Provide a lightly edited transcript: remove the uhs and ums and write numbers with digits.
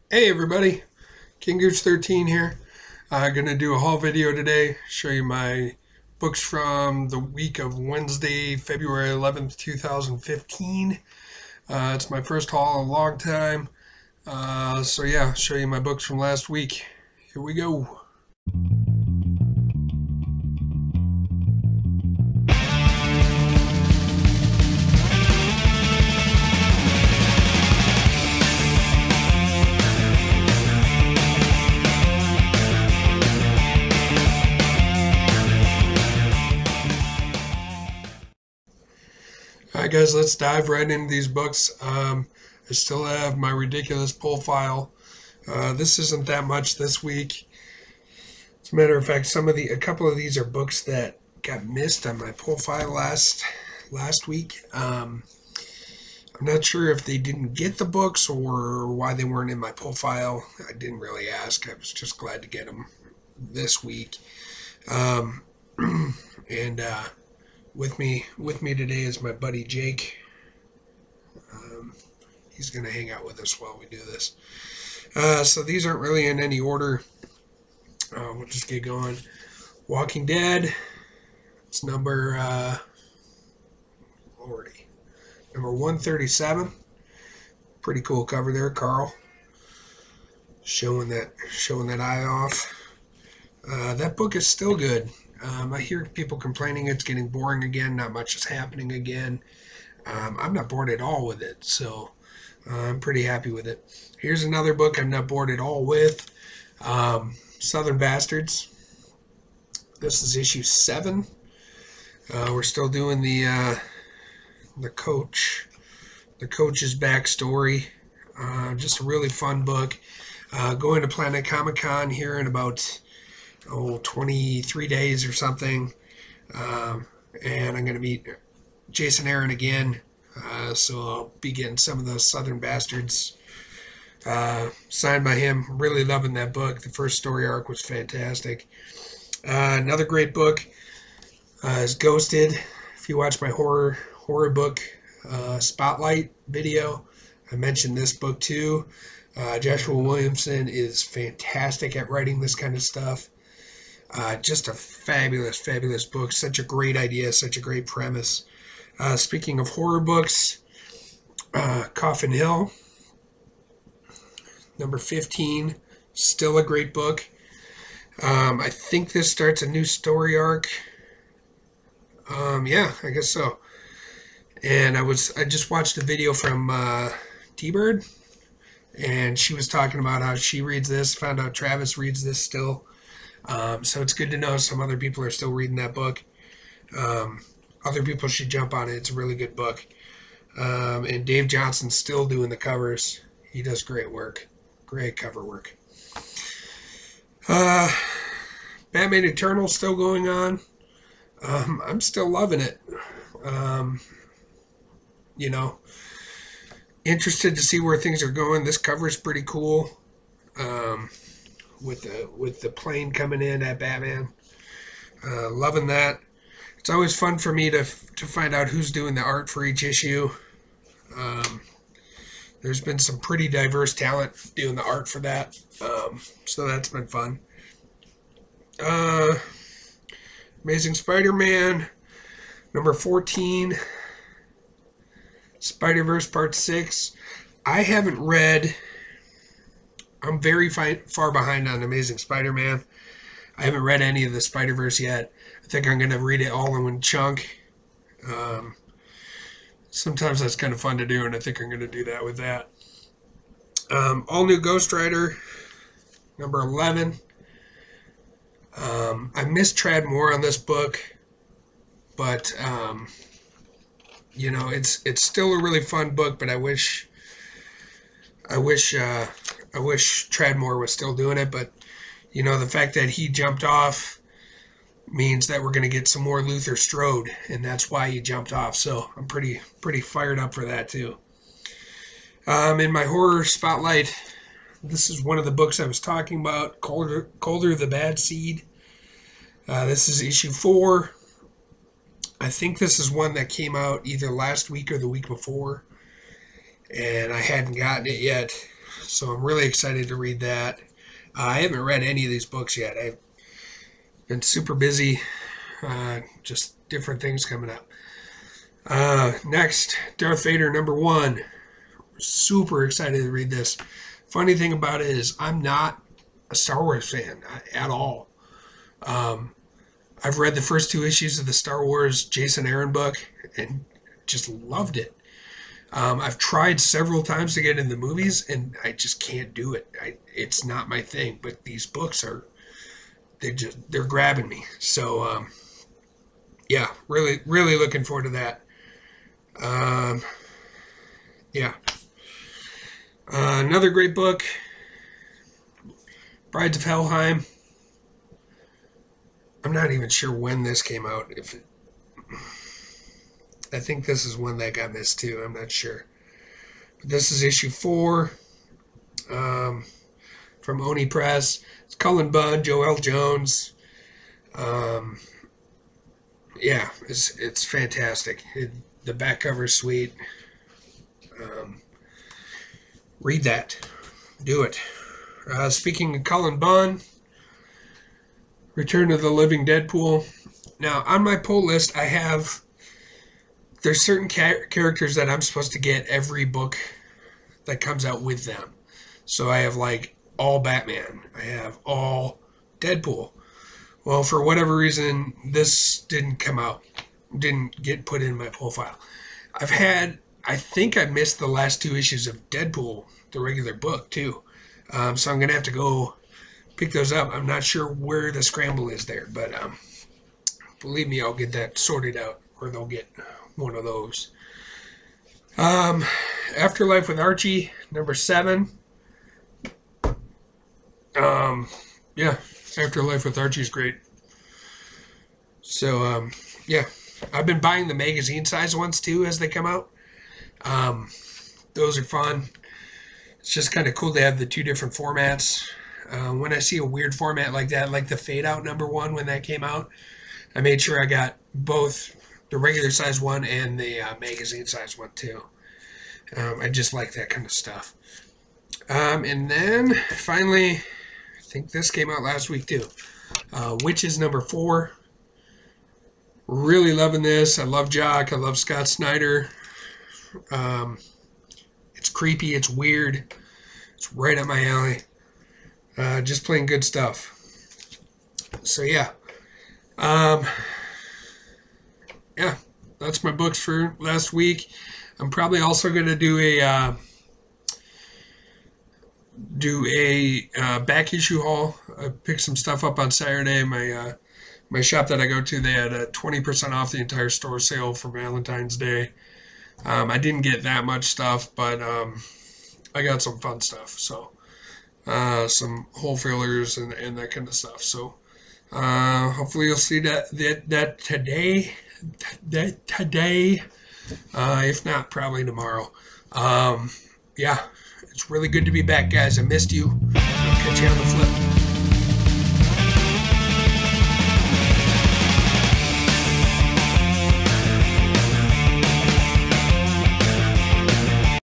Hey everybody, King Gooch 13 here. Gonna do a haul video today, show you my books from the week of Wednesday, February 11th, 2015. It's my first haul in a long time. So yeah, show you my books from last week. Here we go. Alright guys, let's dive right into these books. I still have my ridiculous pull file. This isn't that much this week. As a matter of fact, a couple of these are books that got missed on my pull file last week. I'm not sure if they didn't get the books or why they weren't in my pull file. I didn't really ask. I was just glad to get them this week. And with me today is my buddy Jake. He's going to hang out with us while we do this. So these aren't really in any order. We'll just get going. Walking Dead. It's number 137. Pretty cool cover there, Carl. Showing that eye off. That book is still good. I hear people complaining it's getting boring again. Not much is happening again. I'm not bored at all with it, so I'm pretty happy with it. Here's another book I'm not bored at all with. Southern Bastards. This is issue 7. We're still doing the coach's backstory. Just a really fun book. Going to Planet Comic-Con here in about 23 days or something, and I'm going to meet Jason Aaron again, so I'll be getting some of those Southern Bastards signed by him. Really loving that book. The first story arc was fantastic. Another great book is Ghosted. If you watch my horror book spotlight video, I mentioned this book too. Joshua Williamson is fantastic at writing this kind of stuff. Just a fabulous book. Such a great idea, such a great premise. Speaking of horror books, Coffin Hill, number 15, still a great book. I think this starts a new story arc. Yeah, I guess so. And I just watched a video from T-Bird, and she was talking about how she reads this, found out Travis reads this still. So it's good to know some other people are still reading that book. Other people should jump on it. It's a really good book. And Dave Johnson's still doing the covers. He does great work. Great cover work. Batman Eternal still going on. I'm still loving it. Interested to see where things are going. This cover is pretty cool. With the plane coming in at Batman. Loving that. It's always fun for me to find out who's doing the art for each issue. There's been some pretty diverse talent doing the art for that. So that's been fun. Amazing Spider-Man, number 14. Spider-Verse Part 6. I haven't read... I'm very far behind on Amazing Spider-Man. I haven't read any of the Spider-Verse yet. I think I'm going to read it all in one chunk. Sometimes that's kind of fun to do, and I think I'm going to do that with that. All New Ghost Rider, number 11. I missed Trad Moore on this book, but it's still a really fun book. But I wish Tradmore was still doing it, but the fact that he jumped off means that we're going to get some more Luther Strode, and that's why he jumped off. So I'm pretty fired up for that too. In my horror spotlight, this is one of the books I was talking about, Colder the Bad Seed. This is issue 4. I think this is one that came out either last week or the week before, and I hadn't gotten it yet. So I'm really excited to read that. I haven't read any of these books yet. I've been super busy, just different things coming up. Next, Darth Vader #1. Super excited to read this. Funny thing about it is I'm not a Star Wars fan at all. I've read the first 2 issues of the Star Wars Jason Aaron book and just loved it. I've tried several times to get in the movies, and I just can't do it. It's not my thing. But these books they're grabbing me. So yeah, really looking forward to that. Yeah, another great book, Brides of Helheim. I'm not even sure when this came out. I think this is one that got missed too. I'm not sure. But this is issue 4 from Oni Press. It's Cullen Bunn, Joel Jones. Yeah, it's fantastic. The back cover is sweet. Read that. Do it. Speaking of Cullen Bunn, Return of the Living Deadpool. Now, on my pull list, there's certain characters that I'm supposed to get every book that comes out with them. So I have like all Batman. I have all Deadpool. Well, for whatever reason, this didn't come out. Didn't get put in my profile. I think I missed the last 2 issues of Deadpool, the regular book, too. So I'm going to have to go pick those up. I'm not sure where the scramble is there, but believe me, I'll get that sorted out, or they'll get one of those. Afterlife with Archie, #7. Yeah, Afterlife with Archie is great. So, yeah, I've been buying the magazine size ones too as they come out. Those are fun. It's just kind of cool to have the 2 different formats. When I see a weird format like that, like the Fade Out #1 when that came out, I made sure I got both the regular size one and the magazine size one too. I just like that kind of stuff. And then finally, I think this came out last week too. Wytches #4. Really loving this. I love Jock. I love Scott Snyder. It's creepy. It's weird. It's right up my alley. Just plain good stuff. So yeah. Yeah, that's my books for last week. I'm probably also going to do a back issue haul. I picked some stuff up on Saturday. My shop that I go to, they had a 20% off the entire store sale for Valentine's Day. I didn't get that much stuff, but I got some fun stuff. So some hole fillers and that kind of stuff. So hopefully you'll see that today. If not, probably tomorrow. Yeah, it's really good to be back, guys. I missed you. I'll catch you on the flip.